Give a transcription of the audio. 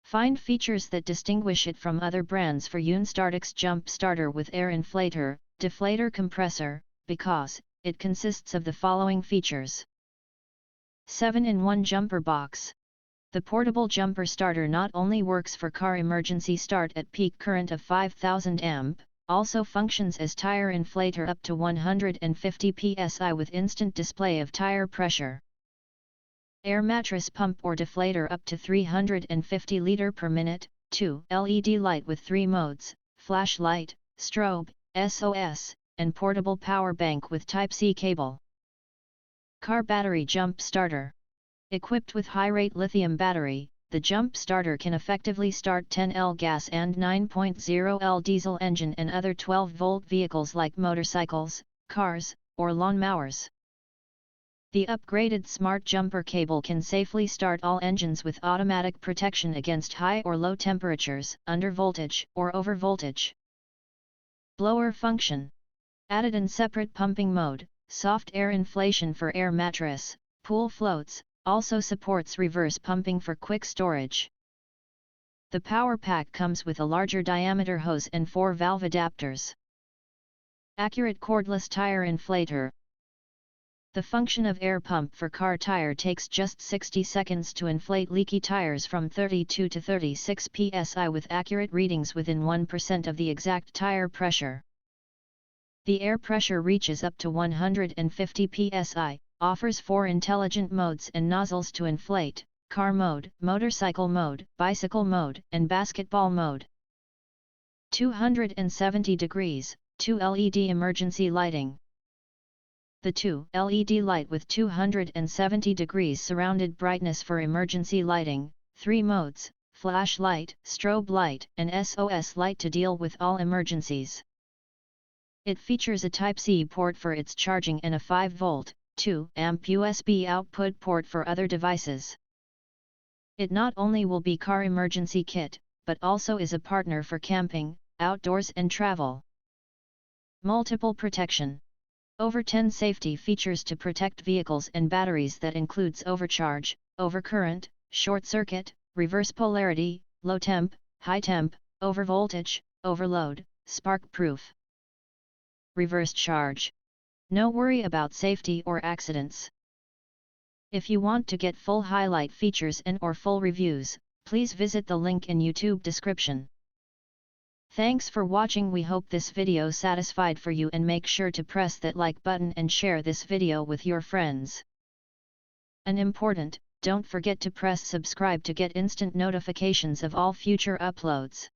Find features that distinguish it from other brands for YunStartics Jump Starter with Air Inflator, Deflator Compressor, because it consists of the following features. 7-in-1 Jumper Box. The portable jumper starter not only works for car emergency start at peak current of 5000 amp, also functions as tire inflator up to 150 psi with instant display of tire pressure. Air mattress pump or deflator up to 350 liter per minute. 2 LED light with 3 modes, flashlight, strobe, SOS, and portable power bank with Type-C cable. Car battery jump starter. Equipped with high-rate lithium battery, the jump starter can effectively start 10L gas and 9.0L diesel engine and other 12-volt vehicles like motorcycles, cars, or lawnmowers. The upgraded smart jumper cable can safely start all engines with automatic protection against high or low temperatures, under voltage or over voltage. Blower function. Added in separate pumping mode, soft air inflation for air mattress, pool floats, also supports reverse pumping for quick storage. The power pack comes with a larger diameter hose and 4 valve adapters. Accurate cordless tire inflator. The function of air pump for car tire takes just 60 seconds to inflate leaky tires from 32 to 36 psi with accurate readings within 1% of the exact tire pressure. The air pressure reaches up to 150 psi, offers 4 intelligent modes and nozzles to inflate: car mode, motorcycle mode, bicycle mode, and basketball mode. 270 degrees, 2 LED emergency lighting. The 2 LED light with 270 degrees surrounded brightness for emergency lighting, 3 modes, flashlight, strobe light, and SOS light to deal with all emergencies. It features a Type-C port for its charging and a 5V, 2A USB output port for other devices. It not only will be car emergency kit, but also is a partner for camping, outdoors and travel. Multiple protection. Over 10 safety features to protect vehicles and batteries that includes overcharge, overcurrent, short circuit, reverse polarity, low temp, high temp, overvoltage, overload, spark proof. Reverse charge. No worry about safety or accidents. If you want to get full highlight features and/or full reviews, please visit the link in YouTube description. Thanks for watching. We hope this video satisfied for you, and make sure to press that like button and share this video with your friends. And important, don't forget to press subscribe to get instant notifications of all future uploads.